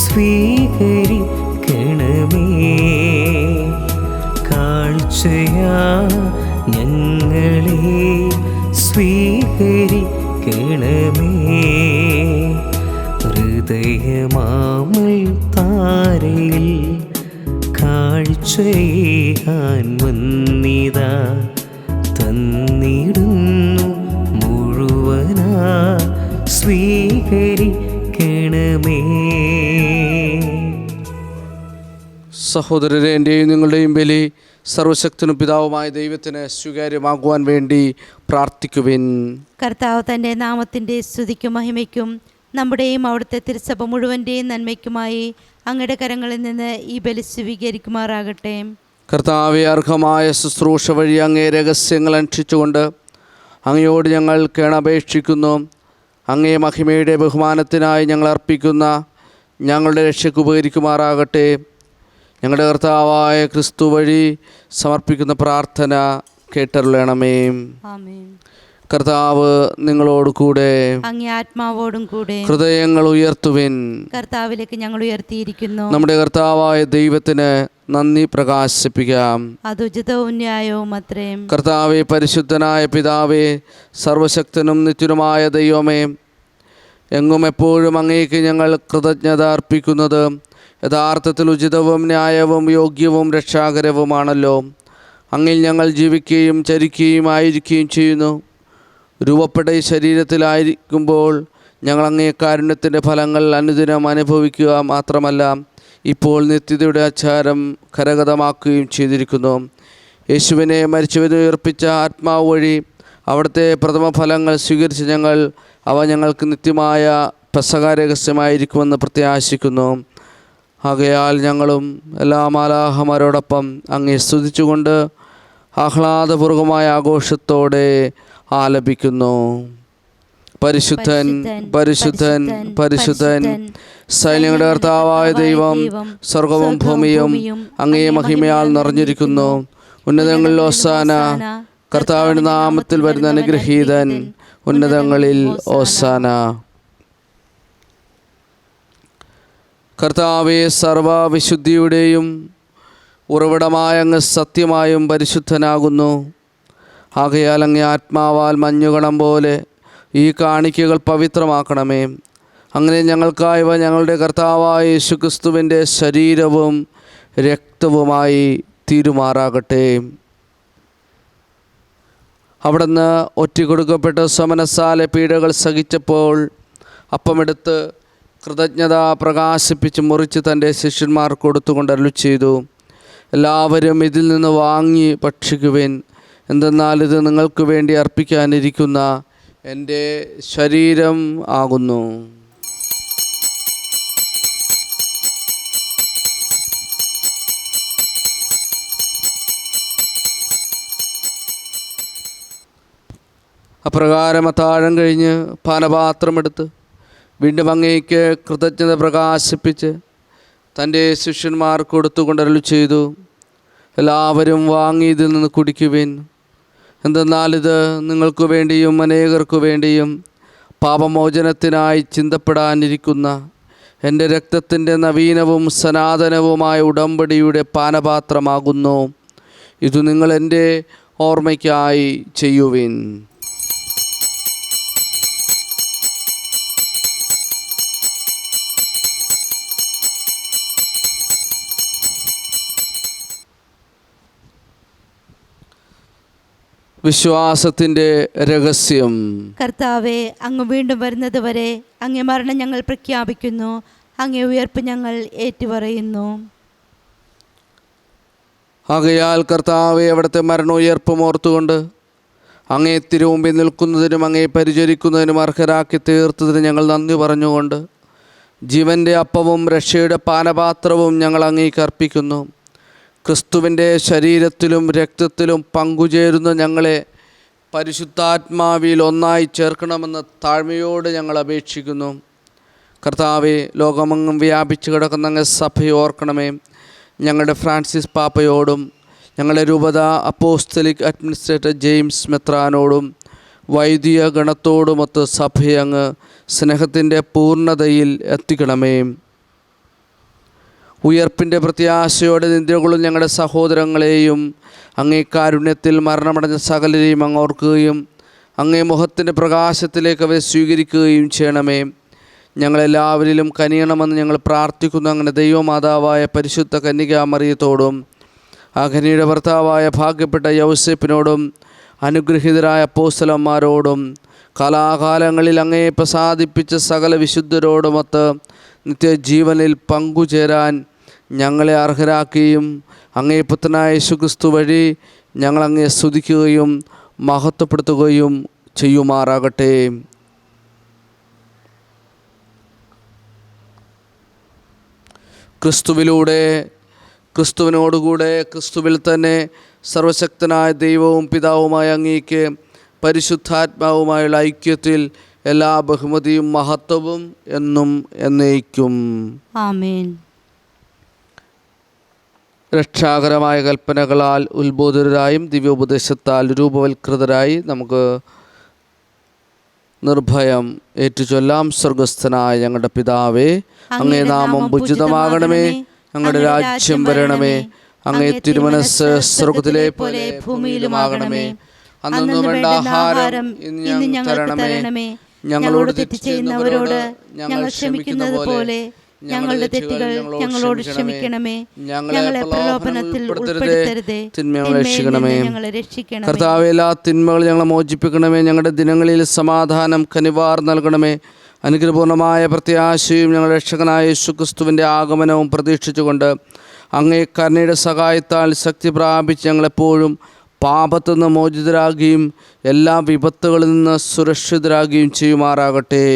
സ്വീകരിക്കണമേ. കാഴ്ചയാ ഞങ്ങളെ സ്വീകരിക്കണമേ. ഹൃദയമാമൽ താരയിൽ കാഴ്ചയേകാൻ വന്നിതാ തന്നിടുന്നു മുഴുവനാ സ്വീകരിക്കണമേ. സഹോദരരെ, എൻ്റെയും നിങ്ങളുടെയും ബലി സർവശക്തനും പിതാവുമായ ദൈവത്തിന് സ്വീകാര്യമാകുവാൻ വേണ്ടി പ്രാർത്ഥിക്കുവിൻ. കർത്താവ് തൻ്റെ നാമത്തിൻ്റെ സ്തുതിക്കും മഹിമയ്ക്കും നമ്മുടെയും അവിടുത്തെ തിരുസഭ മുഴുവൻ്റെയും നന്മയ്ക്കുമായി അങ്ങയുടെ കരങ്ങളിൽ നിന്ന് ഈ ബലി സ്വീകരിക്കുമാറാകട്ടെ. കർത്താവെ, അർഹമായ ശുശ്രൂഷ വഴി അങ്ങേ രഹസ്യങ്ങൾ അനുഷ്ഠിച്ചുകൊണ്ട് അങ്ങയോട് ഞങ്ങൾ കേണപേക്ഷിക്കുന്നു. അങ്ങേ മഹിമയുടെ ബഹുമാനത്തിനായി ഞങ്ങൾ അർപ്പിക്കുന്ന ഞങ്ങളുടെ രക്ഷയ്ക്ക് ഉപകരിക്കുമാറാകട്ടെ. ഞങ്ങളുടെ കർത്താവായ ക്രിസ്തു വഴി സമർപ്പിക്കുന്ന പ്രാർത്ഥന കേട്ടരുളണമേ. ആമേൻ. കർത്താവ് നിങ്ങളോട് കൂടെ, അങ്ങേ ആത്മാവോടും കൂടെ. ഹൃദയങ്ങൾ ഉയർത്തുവിൻ. കർത്താവിലേക്ക് ഞങ്ങൾ ഉയർത്തിയിരിക്കുന്നു. നമ്മുടെ കർത്താവായ ദൈവത്തിന് നന്ദി പ്രകാശിപ്പിക്കാം. അത് ഉചിതവും ന്യായവും അത്രയും. കർത്താവെ, പരിശുദ്ധനായ പിതാവേ, സർവശക്തനും നിത്യനുമായ ദൈവമേ, എങ്ങും എപ്പോഴും അങ്ങേക്ക് ഞങ്ങൾ കൃതജ്ഞത അർപ്പിക്കുന്നത് യഥാർത്ഥത്തിൽ ഉചിതവും ന്യായവും യോഗ്യവും രക്ഷാകരവുമാണല്ലോ. അങ്ങിൽ ഞങ്ങൾ ജീവിക്കുകയും ചരിക്കുകയും ആയിരിക്കുകയും ചെയ്യുന്നു. രൂപപ്പെട്ട ഈ ശരീരത്തിലായിരിക്കുമ്പോൾ ഞങ്ങൾ അങ്ങേ കാരുണ്യത്തിൻ്റെ ഫലങ്ങൾ അനുദിനം അനുഭവിക്കുക മാത്രമല്ല, ഇപ്പോൾ നിത്യതയുടെ ആചാരം കരഗതമാക്കുകയും ചെയ്തിരിക്കുന്നു. യേശുവിനെ മരിച്ചവരെ ഉയർപ്പിച്ച ആത്മാവ് വഴി അവിടുത്തെ പ്രഥമ ഫലങ്ങൾ സ്വീകരിച്ച് ഞങ്ങൾ അവ ഞങ്ങൾക്ക് നിത്യമായ പെസഹ രഹസ്യമായിരിക്കുമെന്ന് പ്രത്യാശിക്കുന്നു. ആകയാൽ ഞങ്ങളും എല്ലാ മാലാഹമാരോടൊപ്പം അങ്ങേ സ്തുതിച്ചുകൊണ്ട് ആഹ്ലാദപൂർവമായ ആഘോഷത്തോടെ ആലപിക്കുന്നു. പരിശുദ്ധൻ പരിശുദ്ധൻ പരിശുദ്ധൻ, സൈന്യങ്ങളുടെ കർത്താവായ ദൈവം, സ്വർഗവും ഭൂമിയും അങ്ങേ മഹിമയാൽ നിറഞ്ഞിരിക്കുന്നു. ഉന്നതങ്ങളിൽ ഓസാന. കർത്താവിൻ്റെ നാമത്തിൽ വരുന്ന അനുഗ്രഹീതൻ. ഉന്നതങ്ങളിൽ ഓസാന. കർത്താവെ, സർവവിശുദ്ധിയുടെയും ഉറവിടമായ അങ്ങ് സത്യമായും പരിശുദ്ധനാകുന്നു. ആകയാൽ അങ്ങേ ആത്മാവാൽ മഞ്ഞുകണം പോലെ ഈ കാണിക്കകൾ പവിത്രമാക്കണമേ. അങ്ങനെ ഞങ്ങൾക്കായവ ഞങ്ങളുടെ കർത്താവായ യേശുക്രിസ്തുവിൻ്റെ ശരീരവും രക്തവുമായി തീരുമാറാകട്ടെ. അവിടുന്ന് ഒറ്റിക്കൊടുക്കപ്പെട്ട് സമനസാലെ പീഡകൾ സഹിച്ചപ്പോൾ അപ്പമെടുത്ത് കൃതജ്ഞത പ്രകാശിപ്പിച്ച് മുറിച്ച് തൻ്റെ ശിഷ്യന്മാർക്ക് കൊടുത്തുകൊണ്ട് അരുളി ചെയ്തു, എല്ലാവരും ഇതിൽ നിന്ന് വാങ്ങി ഭക്ഷിക്കുവിൻ. എന്തെന്നാൽ ഇത് നിങ്ങൾക്ക് വേണ്ടി അർപ്പിക്കാനിരിക്കുന്ന എൻ്റെ ശരീരം ആകുന്നു. അപ്രകാരം അത്താഴം കഴിഞ്ഞ് പാനപാത്രമെടുത്ത് വീണ്ടും അങ്ങേക്ക് കൃതജ്ഞത പ്രകാശിപ്പിച്ച് തൻ്റെ ശിഷ്യന്മാർക്ക് കൊടുത്തുകൊണ്ട് അരുളി ചെയ്തു, എല്ലാവരും വാങ്ങി ഇതിൽ നിന്ന് കുടിക്കുവിൻ. എന്തെന്നാൽ ഇത് നിങ്ങൾക്ക് വേണ്ടിയും അനേകർക്കു വേണ്ടിയും പാപമോചനത്തിനായി ചിന്തപ്പെടാനിരിക്കുന്ന എൻ്റെ രക്തത്തിൻ്റെ നവീനവും സനാതനവുമായ ഉടമ്പടിയുടെ പാനപാത്രമാകുന്നു. ഇത് നിങ്ങൾ എൻ്റെ ഓർമ്മയ്ക്കായി ചെയ്യുവിൻ. വിശ്വാസത്തിൻ്റെ രഹസ്യം. കർത്താവെ, അങ്ങ് വീണ്ടും വരുന്നത് വരെ അങ്ങേ മരണം ഞങ്ങൾ പ്രഖ്യാപിക്കുന്നു, അങ്ങേ ഉയർപ്പ് ഞങ്ങൾ ഏറ്റുപറയുന്നു. ആകയാൽ കർത്താവെ, അവിടുത്തെ മരണോയർപ്പും ഓർത്തുകൊണ്ട് അങ്ങേ തിരുമുമ്പിൽ നിൽക്കുന്നതിനും അങ്ങേ പരിചരിക്കുന്നതിനും അർഹരാക്കി തീർത്തതിന് ഞങ്ങൾ നന്ദി പറഞ്ഞുകൊണ്ട് ജീവൻ്റെ അപ്പവും രക്ഷയുടെ പാനപാത്രവും ഞങ്ങൾ അങ്ങേക്ക് അർപ്പിക്കുന്നു. ക്രിസ്തുവിൻ്റെ ശരീരത്തിലും രക്തത്തിലും പങ്കുചേരുന്ന ഞങ്ങളെ പരിശുദ്ധാത്മാവിൽ ഒന്നായി ചേർക്കണമെന്ന് താഴ്മയോട് ഞങ്ങൾ അപേക്ഷിക്കുന്നു. കർത്താവെ, ലോകമെങ്ങും വ്യാപിച്ചു കിടക്കുന്ന അങ്ങ് സഭയെ ഓർക്കണമേ. ഞങ്ങളുടെ ഫ്രാൻസിസ് പാപ്പയോടും ഞങ്ങളുടെ രൂപത അപ്പോസ്തലിക് അഡ്മിനിസ്ട്രേറ്റർ ജെയിംസ് മെത്രാനോടും വൈദിക ഗണത്തോടുമൊത്ത് സഭയെ അങ്ങ് സ്നേഹത്തിൻ്റെ പൂർണ്ണതയിൽ എത്തിക്കണമേ. ഉയർപ്പിൻ്റെ പ്രത്യാശയോടെ നിദ്രകൊള്ളും ഞങ്ങളുടെ സഹോദരങ്ങളെയും അങ്ങേ കാരുണ്യത്തിൽ മരണമടഞ്ഞ സകലരെയും അങ്ങ് ഓർക്കുകയും അങ്ങേ മുഖത്തിൻ്റെ പ്രകാശത്തിലേക്ക് അവരെ സ്വീകരിക്കുകയും ചെയ്യണമേ. ഞങ്ങളെല്ലാവരിലും കനിയണമെന്ന് ഞങ്ങൾ പ്രാർത്ഥിക്കുന്നു. അങ്ങനെ ദൈവമാതാവായ പരിശുദ്ധ കന്യകാമറിയത്തോടും ആ കന്യയുടെ ഭർത്താവായ ഭാഗ്യപ്പെട്ട യൗസേപ്പിനോടും അനുഗ്രഹീതരായ അപ്പോസ്തലന്മാരോടും കാലാകാലങ്ങളിൽ അങ്ങയെ പ്രസാദിപ്പിച്ച സകല വിശുദ്ധരോടുമൊത്ത് നിത്യജീവനിൽ പങ്കുചേരാൻ ഞങ്ങളെ അർഹരാക്കുകയും അങ്ങേ പുത്രനായ യേശുക്രിസ്തു വഴി ഞങ്ങൾ അങ്ങയെ സ്തുതിക്കുകയും മഹത്വപ്പെടുത്തുകയും ചെയ്യുമാറാകട്ടെ. ക്രിസ്തുവിലൂടെ, ക്രിസ്തുവിനോടുകൂടെ, ക്രിസ്തുവിൽ തന്നെ സർവശക്തനായ ദൈവവും പിതാവുമായ അങ്ങേക്ക് പരിശുദ്ധാത്മാവുമായുള്ള ഐക്യത്തിൽ എല്ലാ ബഹുമതിയും മഹത്വവും എന്നും എന്നേക്കും. ആമേൻ. രക്ഷാകരമായ കൽപ്പനകളാൽ ഉത്ബോധിതരായും ദിവ്യോപദേശത്താൽ രൂപവൽകൃതരായി നമുക്ക് നിർഭയം ഏറ്റുചൊല്ലാം. സ്വർഗസ്ഥനായ ഞങ്ങളുടെ പിതാവേ, അങ്ങേ നാമം പൂജിതമാകണമേ, ഞങ്ങളുടെ രാജ്യം വരണമേ, അങ്ങേ തിരുമനസ്സ് സ്വർഗത്തിലെ പോലെ ഭൂമിയിലുമാകണമേ. അന്നു വേണ്ട ആഹാരം ഇന്ന് ഞങ്ങൾക്ക് തരണമേ. ഞങ്ങളോട് തെറ്റ് ചെയ്യുന്നവരോട് ഞങ്ങൾ ക്ഷമിക്കുന്നത് പോലെ ഞങ്ങളുടെ തെറ്റുകൾ ഞങ്ങളോട് ക്ഷമിക്കണമേ. ഞങ്ങളെ പ്രലോഭനത്തിൽ ഉൾപ്പെടുത്തരുതേ, തിന്മകളെ രക്ഷിക്കണമേ. കർത്താവേ, എല്ലാ തിന്മകൾ ഞങ്ങളെ മോചിപ്പിക്കണമേ. ഞങ്ങളുടെ ദിനങ്ങളിൽ സമാധാനം കനിവാർ നൽകണമേ. അനുഗ്രഹപൂർണമായ പ്രത്യാശയും ഞങ്ങളുടെ രക്ഷകനായ യേശുക്രിസ്തുവിൻ്റെ ആഗമനവും പ്രതീക്ഷിച്ചുകൊണ്ട് അങ്ങേ കരുണയുടെ സഹായത്താൽ ശക്തി പ്രാപിച്ച് ഞങ്ങളെപ്പോഴും പാപത്തു നിന്ന് മോചിതരാകുകയും എല്ലാ വിപത്തുകളിൽ നിന്ന് സുരക്ഷിതരാകുകയും ചെയ്യുമാറാകട്ടെ.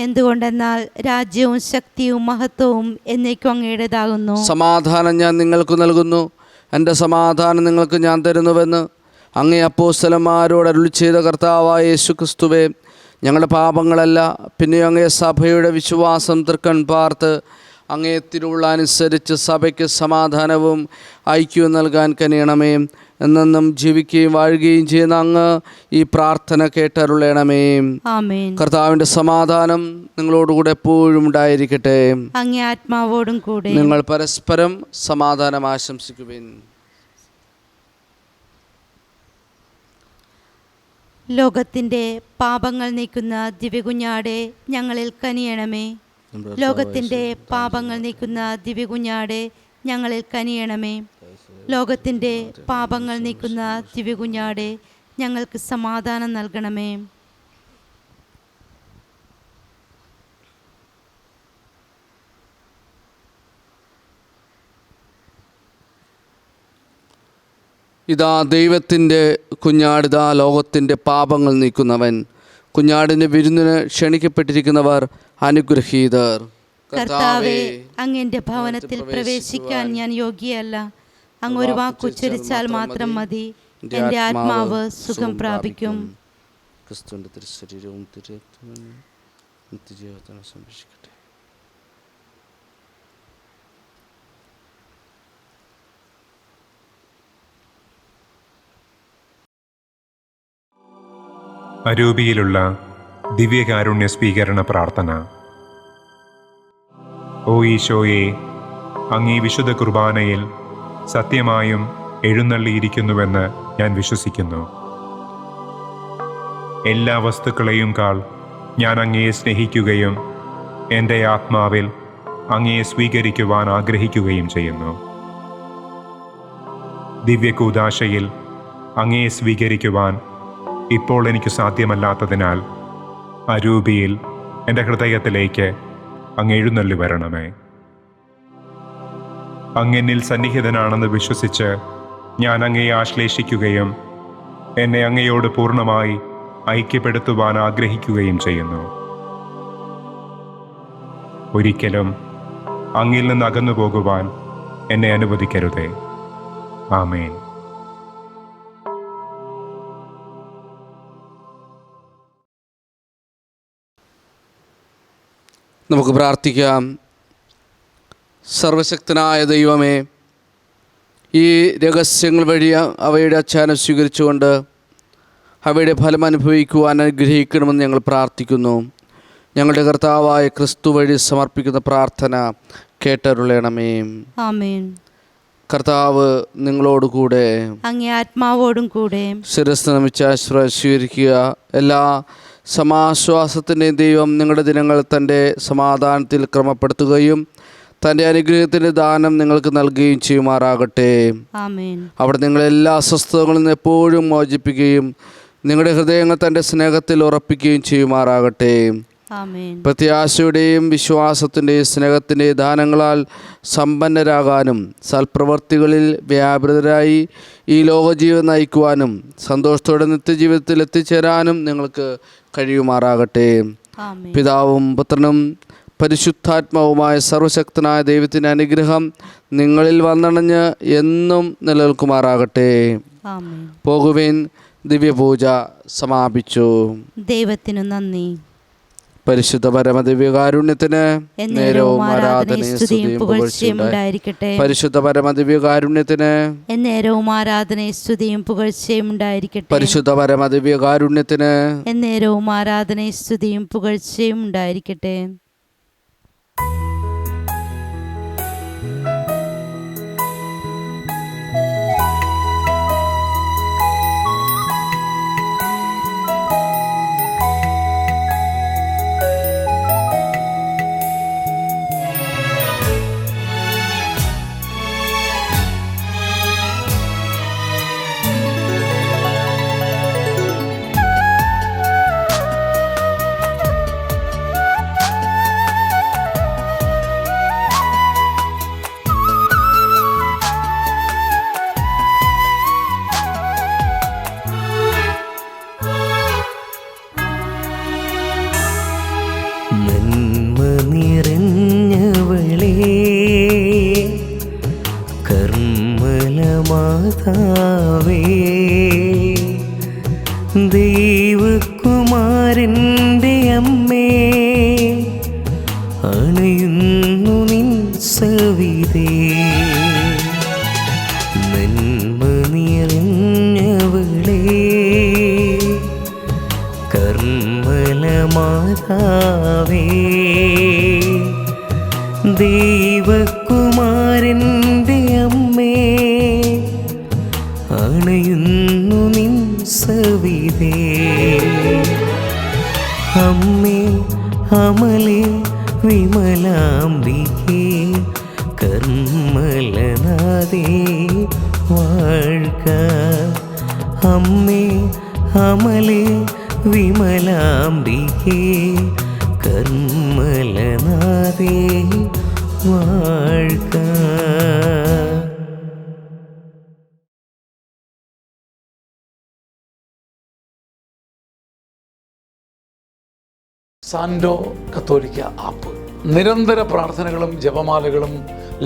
എന്തുകൊണ്ടെന്നാൽ രാജ്യവും ശക്തിയും മഹത്വവും എന്നേക്കും അങ്ങയുടേതാകുന്നു. സമാധാനം ഞാൻ നിങ്ങൾക്ക് നൽകുന്നു, എൻ്റെ സമാധാനം നിങ്ങൾക്ക് ഞാൻ തരുന്നുവെന്ന് അങ്ങേ അപ്പോസ്തലന്മാരോട് അരുളി ചെയ്ത കർത്താവായ യേശുക്രിസ്തുവേ, ഞങ്ങളുടെ പാപങ്ങളല്ല പിന്നെ അങ്ങേ സഭയുടെ വിശ്വാസം തൃക്കൺ പാർത്ത് അങ്ങേ തിരുവുള്ള അനുസരിച്ച് സഭയ്ക്ക് സമാധാനവും ഐക്യവും നൽകാൻ കനിയണമേ. എന്നെന്നും ജീവിക്കുകയും വാഴുകയും ചെയ്യുന്ന അങ്ങ് ഈ പ്രാർത്ഥന കേട്ടരുളണമേ. ആമേൻ. കർത്താവിൻ്റെ സമാധാനം നിങ്ങളോടുകൂടെ എപ്പോഴും ഉണ്ടായിരിക്കട്ടെ. അങ്ങേ ആത്മാവോടും കൂടെ. നിങ്ങൾ പരസ്പരം സമാധാനം ആശംസിക്കുവിൻ. ലോകത്തിൻ്റെ പാപങ്ങൾ നീക്കുന്ന ദിവ്യകുഞ്ഞാടെ ഞങ്ങളിൽ കനിയണമേ. ലോകത്തിൻ്റെ പാപങ്ങൾ നീക്കുന്ന ദിവ്യകുഞ്ഞാടെ ഞങ്ങളിൽ കനിയണമേ. ലോകത്തിൻ്റെ പാപങ്ങൾ നീക്കുന്ന ദിവ്യകുഞ്ഞാടെ ഞങ്ങൾക്ക് സമാധാനം നൽകണമേ. ഇതാ ദൈവത്തിൻ്റെ കുഞ്ഞാടിതാ ലോകത്തിൻ്റെ പാപങ്ങൾ നീക്കുന്നവൻ. കുഞ്ഞാടിൻ്റെ വിരുന്നിന് ക്ഷണിക്കപ്പെട്ടിരിക്കുന്നവർ അനുഗ്രഹീതർ. കർത്താവേ, അങ്ങന്റെ ഭവനത്തിൽ പ്രവേശിക്കാൻ ഞാൻ യോഗ്യയല്ല. അങ്ങ് ഒരു വാക്കുച്ചരിച്ചാൽ മാത്രം മതി, എൻ്റെ ആത്മാവ് സുഖം പ്രാപിക്കും. ക്രിസ്തുവിൻ്റെ തിരുശരീരവും തിരുരക്തവും നിത്യജീവിതത്തെ സംരക്ഷിക്കട്ടെ. അരൂപിയിലുള്ള ദിവ്യകാരുണ്യ സ്വീകരണ പ്രാർത്ഥന. ഓ ഈശോയെ, അങ്ങീ വിശുദ്ധ കുർബാനയിൽ സത്യമായും എഴുന്നള്ളിയിരിക്കുന്നുവെന്ന് ഞാൻ വിശ്വസിക്കുന്നു. എല്ലാ വസ്തുക്കളെയും കാൾ ഞാൻ അങ്ങയെ സ്നേഹിക്കുകയും എൻ്റെ ആത്മാവിൽ അങ്ങയെ സ്വീകരിക്കുവാൻ ആഗ്രഹിക്കുകയും ചെയ്യുന്നു. ദിവ്യകൂദാശയിൽ അങ്ങയെ സ്വീകരിക്കുവാൻ ഇപ്പോൾ എനിക്ക് സാധ്യമല്ലാത്തതിനാൽ അരൂപിയിൽ എൻ്റെ ഹൃദയത്തിലേക്ക് അങ്ങ് എഴുന്നള്ളി വരണമേ. അങ്ങെന്നിൽ സന്നിഹിതനാണെന്ന് വിശ്വസിച്ച് ഞാൻ അങ്ങയെ ആശ്ലേഷിക്കുകയും എന്നെ അങ്ങയോട് പൂർണ്ണമായി ഐക്യപ്പെടുത്തുവാൻ ആഗ്രഹിക്കുകയും ചെയ്യുന്നു. ഒരിക്കലും അങ്ങിൽ നിന്ന് അകന്നു പോകുവാൻ എന്നെ അനുവദിക്കരുതേ. ആമേൻ. നമുക്ക് പ്രാർത്ഥിക്കാം. സർവശക്തനായ ദൈവമേ, ഈ രഹസ്യങ്ങൾ വഴി അവയുടെ അച്ചാരം സ്വീകരിച്ചുകൊണ്ട് അവയുടെ ഫലം അനുഭവിക്കുവാൻ അനുഗ്രഹിക്കണമെന്ന് ഞങ്ങൾ പ്രാർത്ഥിക്കുന്നു. ഞങ്ങളുടെ കർത്താവായ ക്രിസ്തു വഴി സമർപ്പിക്കുന്ന പ്രാർത്ഥന കേട്ടരുളണമേ. ആമേൻ. കർത്താവ് നിങ്ങളോടുകൂടെ, അങ്ങേ ആത്മാവോടും കൂടെ. ശിരസ് നമിച്ച് സ്വീകരിക്കുക. എല്ലാ സമാശ്വാസത്തിൻ്റെയും ദൈവം നിങ്ങളുടെ ദിനങ്ങൾ തൻ്റെ സമാധാനത്തിൽ ക്രമപ്പെടുത്തുകയും തൻ്റെ അനുഗ്രഹത്തിൻ്റെ ദാനം നിങ്ങൾക്ക് നൽകുകയും ചെയ്യുമാറാകട്ടെ. ആമേൻ. അവിടെ നിങ്ങളെല്ലാ അസ്വസ്ഥതകളിൽ നിന്ന് എപ്പോഴും മോചിപ്പിക്കുകയും നിങ്ങളുടെ ഹൃദയങ്ങൾ തൻ്റെ സ്നേഹത്തിൽ ഉറപ്പിക്കുകയും ചെയ്യുമാറാകട്ടെ. ആമേൻ. പ്രത്യാശയുടെയും വിശ്വാസത്തിൻ്റെയും സ്നേഹത്തിൻ്റെയും ദാനങ്ങളാൽ സമ്പന്നരാകാനും സൽപ്രവർത്തികളിൽ വ്യാപൃതരായി ഈ ലോകജീവൻ നയിക്കുവാനും സന്തോഷത്തോടെ നിത്യജീവിതത്തിൽ എത്തിച്ചേരാനും നിങ്ങൾക്ക് കഴിയുമാറാകട്ടെ. ആമേൻ. പിതാവും പുത്രനും പരിശുദ്ധാത്മാവുമായ സർവശക്തനായ ദൈവത്തിൻ്റെ അനുഗ്രഹം നിങ്ങളിൽ വന്നണഞ്ഞ് എന്നും നിലനിൽക്കുമാറാകട്ടെ. ആമേൻ. പോകുവിൻ. ദിവ്യപൂജ സമാപിച്ചു. ദൈവത്തിനു നന്ദി. പരിശുദ്ധ പരമദിവ്യകാരുണ്യത്തിന് നേരവും ആരാധനയും സ്തുതിയും പുകഴ്ചയും ഉണ്ടായിരിക്കട്ടെ. പരിശുദ്ധ പരമദിവ്യകാരുണ്യത്തിന് എന്നേരവും ആരാധനയും സ്തുതിയും പുകഴ്ചയും ഉണ്ടായിരിക്കട്ടെ. പരിശുദ്ധ പരമദിവ്യകാരുണ്യത്തിന് എന്നേരവും ആരാധനയും സ്തുതിയും പുകഴ്ചയും ഉണ്ടായിരിക്കട്ടെ. നന്മ നിറഞ്ഞവളേ, കർമ്മലമാതാവേ, ദൈവകുമാരൻ്റെ അമ്മേ, അണയുന്നു നിൻ സവിധേ. നന്മ നിറഞ്ഞവളേ, കർമ്മലമാതാവേ, ദൈവകുമാരൻ്റെ അമ്മേ, അണയുന്നു നിൻ സവിധേ. അമ്മേ അമലേ വിമലാംബികേ, കർമ്മലനാദേ വാഴ്ക. അമ്മേ അമലേ വിമലാംബികേ, കർമ്മലനാദേ വാഴ്ക. സാൻഡോ കത്തോലിക്ക ആപ്പ് നിരന്തര പ്രാർത്ഥനകളും ജപമാലകളും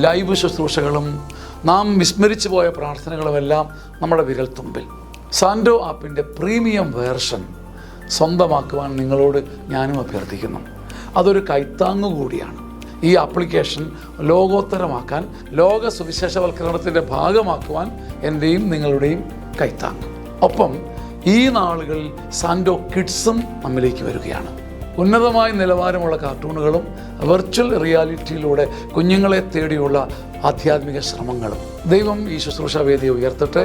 ലൈവ് ശുശ്രൂഷകളും നാം വിസ്മരിച്ചു പോയ പ്രാർത്ഥനകളുമെല്ലാം നമ്മുടെ വിരൽത്തുമ്പിൽ. സാൻഡോ ആപ്പിൻ്റെ പ്രീമിയം വേർഷൻ സ്വന്തമാക്കുവാൻ നിങ്ങളോട് ഞാനും അഭ്യർത്ഥിക്കുന്നു. അതൊരു കൈത്താങ്ങു കൂടിയാണ്. ഈ ആപ്ലിക്കേഷൻ ലോകോത്തരമാക്കാൻ, ലോക സുവിശേഷവൽക്കരണത്തിൻ്റെ ഭാഗമാക്കുവാൻ എൻ്റെയും നിങ്ങളുടെയും കൈത്താങ്ങ്. ഒപ്പം ഈ നാളുകളിൽ സാൻഡോ കിഡ്സും നമ്മിലേക്ക് വരികയാണ്. ഉന്നതമായ നിലവാരമുള്ള കാർട്ടൂണുകളും വെർച്വൽ റിയാലിറ്റിയിലൂടെ കുഞ്ഞുങ്ങളെ തേടിയുള്ള ആധ്യാത്മിക ശ്രമങ്ങളും. ദൈവം ഈ ശുശ്രൂഷ വേദിയെ ഉയർത്തട്ടെ.